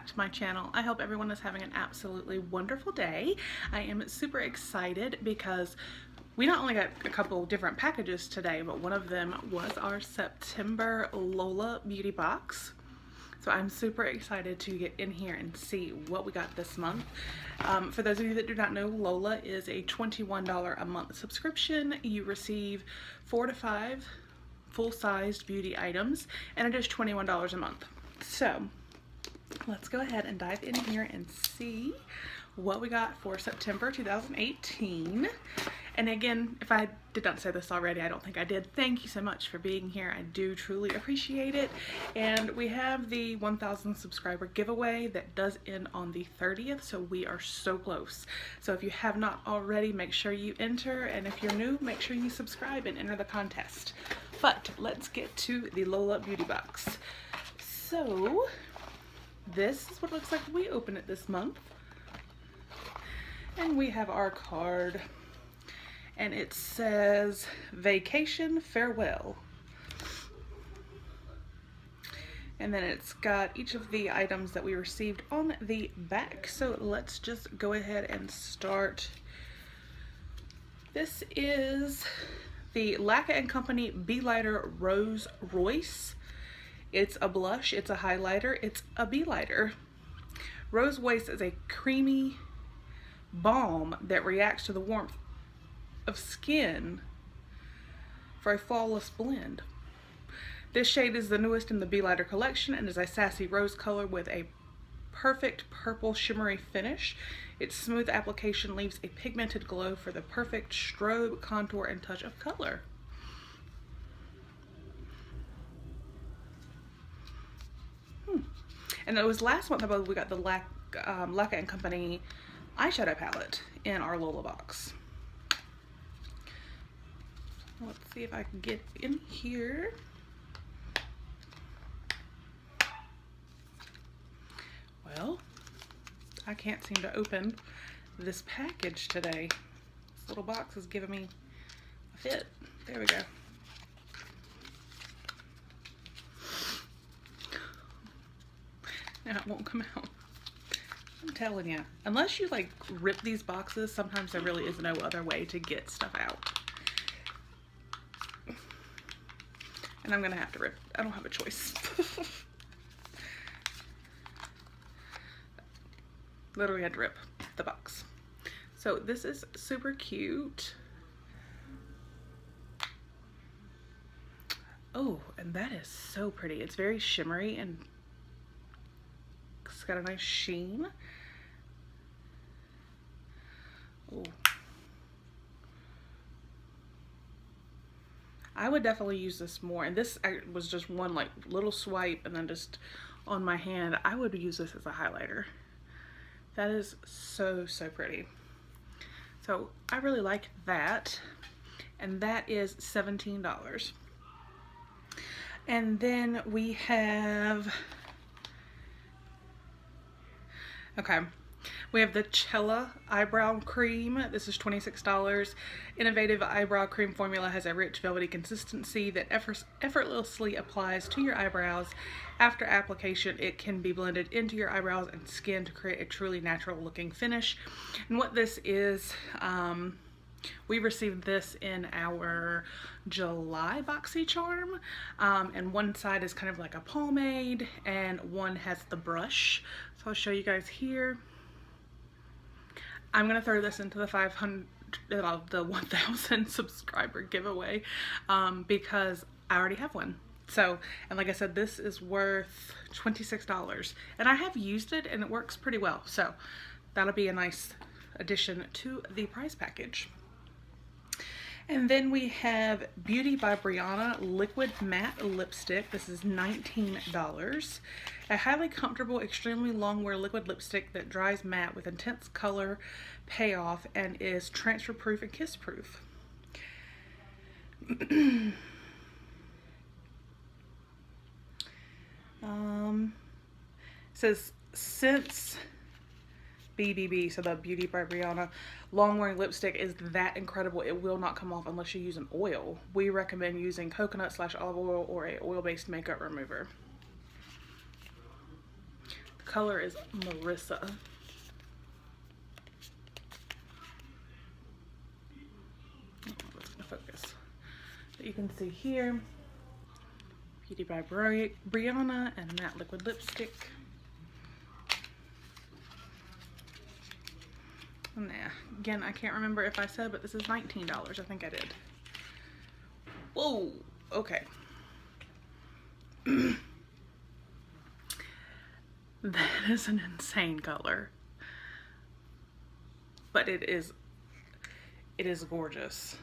back to my channel. I hope everyone is having an absolutely wonderful day. I am super excited because we not only got a couple different packages today, but one of them was our September Lola Beauty Box. So I'm super excited to get in here and see what we got this month. For those of you that do not know, Lola is a $21 a month subscription. You receive 4 to 5 full-sized beauty items, and it is $21 a month. So let's go ahead and dive in here and see what we got for September 2018. And again, if I did not say this already, I don't think I did, thank you so much for being here. I do truly appreciate it. And we have the 1,000 subscriber giveaway that does end on the 30th, so we are so close. So if you have not already, make sure you enter, and if you're new, make sure you subscribe and enter the contest. But let's get to the Lola Beauty Box. So this is what it looks like when we open it this month. And we have our card, and it says vacation farewell, and then it's got each of the items that we received on the back. So let's just go ahead and start. This is the Lola Company Be Lighter Rose Royce. It's a blush, it's a highlighter, it's a be lighter. Rose Royce is a creamy balm that reacts to the warmth of skin for a flawless blend. This shade is the newest in the Be Lighter collection and is a sassy rose color with a perfect purple shimmery finish. Its smooth application leaves a pigmented glow for the perfect strobe, contour, and touch of color. And it was last month, I believe, we got the Lola Company eyeshadow palette in our Lola box. Let's see if I can get in here. Well, I can't seem to open this package today. This little box is giving me a fit. There we go. Now it won't come out. I'm telling you, unless you like rip these boxes, sometimes there really is no other way to get stuff out. And I'm gonna have to rip. I don't have a choice. Literally had to rip the box. So this is super cute. Oh, and that is so pretty. It's very shimmery and it's got a nice sheen. Oh. I would definitely use this more, and this was just one like little swipe and then just on my hand. I would use this as a highlighter. That is so pretty. So I really like that, and that is $17. And then we have, we have the Cella Eyebrow Cream. This is $26. Innovative eyebrow cream formula has a rich velvety consistency that effortlessly applies to your eyebrows. After application, it can be blended into your eyebrows and skin to create a truly natural looking finish. And what this is, we received this in our July BoxyCharm, and one side is kind of like a pomade and one has the brush. So I'll show you guys here. I'm gonna throw this into the 1,000 subscriber giveaway because I already have one. So, and like I said, this is worth $26, and I have used it and it works pretty well. So that'll be a nice addition to the prize package. And then we have Beauty by Brianna Liquid Matte Lipstick. This is $19. A highly comfortable, extremely long wear liquid lipstick that dries matte with intense color payoff and is transfer proof and kiss proof. It says since BBB, so the Beauty by Brianna long wearing lipstick is that incredible, it will not come off unless you use an oil. We recommend using coconut/olive oil or a oil-based makeup remover. The color is Marissa. Let's focus. So you can see here, Beauty by Brianna and a matte liquid lipstick. Nah, again, I can't remember if I said, but this is $19. I think I did. Whoa, okay. That is an insane color. But it is gorgeous.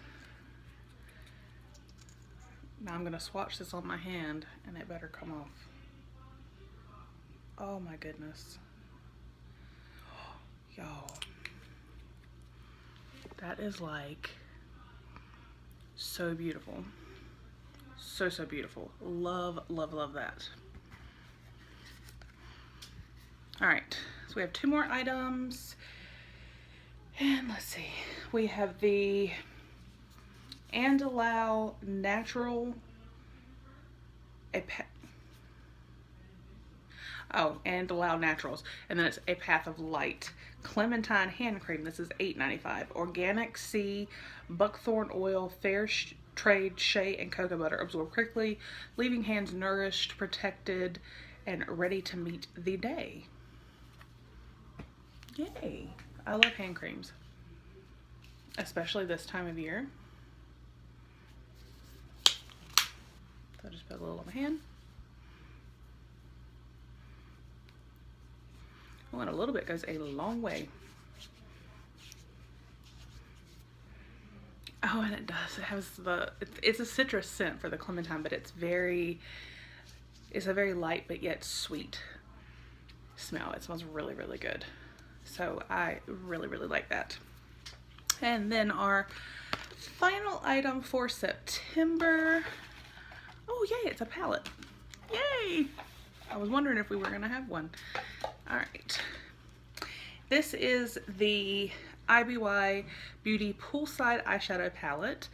Now I'm gonna swatch this on my hand and it better come off. Oh my goodness. Y'all. That is like so beautiful. So beautiful. Love, love, love that. All right, so we have 2 more items. And let's see. We have the Andalou Natural Andalou Naturals, and then it's A Path of Light Clementine Hand Cream. This is $8.95. Organic sea buckthorn oil, fair trade shea, and cocoa butter absorb quickly, leaving hands nourished, protected, and ready to meet the day. Yay! I love hand creams, especially this time of year. So I'll just put a little on my hand. Oh, and a little bit goes a long way. Oh, and it does. It has it's a citrus scent for the clementine, but it's a very light but yet sweet smell. It smells really, really good. So I really, really like that. And then our final item for September. Oh, yay, it's a palette. Yay! I was wondering if we were gonna have one. All right. This is the IBY Beauty Poolside Eyeshadow Palette.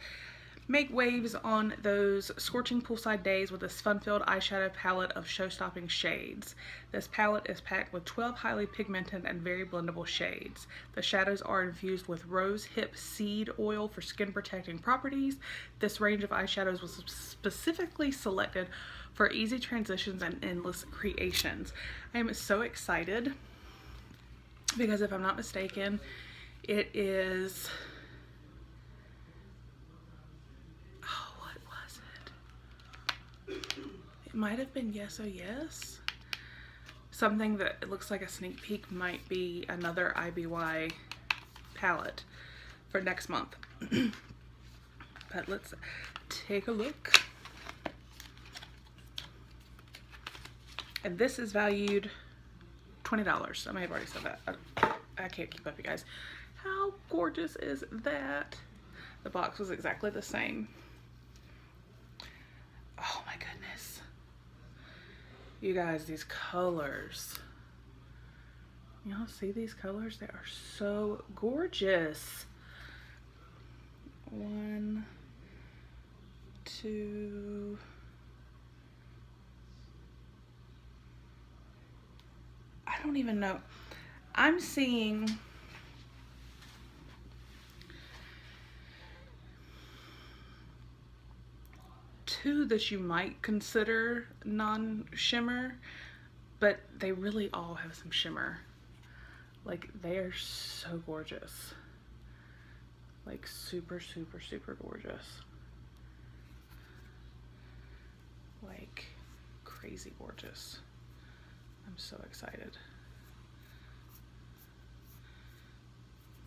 Make waves on those scorching poolside days with this fun-filled eyeshadow palette of show-stopping shades. This palette is packed with 12 highly pigmented and very blendable shades. The shadows are infused with rose hip seed oil for skin protecting properties. This range of eyeshadows was specifically selected for easy transitions and endless creations. I am so excited because if I'm not mistaken, it is, oh, what was it? It might have been Yes Oh Yes. Something that it looks like a sneak peek might be another IBY palette for next month. But let's take a look. And this is valued $20. I may have already said that. I can't keep up, you guys. How gorgeous is that? The box was exactly the same. Oh my goodness. You guys, these colors. Y'all see these colors? They are so gorgeous. 1, 2... I don't even know. I'm seeing two that you might consider non-shimmer, but they really all have some shimmer. Like, they are so gorgeous. Like, super, super, super gorgeous. Like, crazy gorgeous. I'm so excited.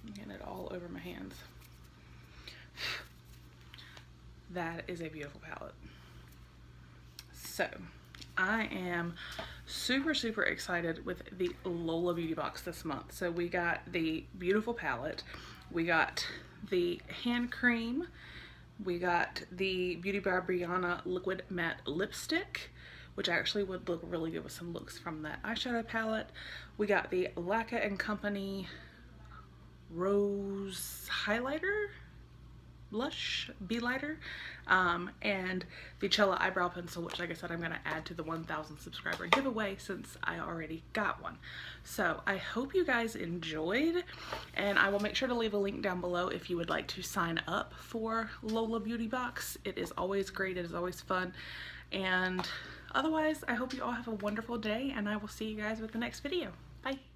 I'm getting it all over my hands. That is a beautiful palette. So, I am super, super excited with the Lola Beauty Box this month. So we got the beautiful palette. We got the hand cream. We got the Beauty by Brianna Liquid Matte Lipstick, which actually would look really good with some looks from that eyeshadow palette. We got the Lacquer & Company Rose Highlighter. blush, Be Lighter, and the Cella eyebrow pencil, which like I said I'm going to add to the 1,000 subscriber giveaway since I already got one. So I hope you guys enjoyed, and I will make sure to leave a link down below if you would like to sign up for Lola Beauty Box. It is always great, it is always fun, and otherwise I hope you all have a wonderful day, and I will see you guys with the next video. Bye!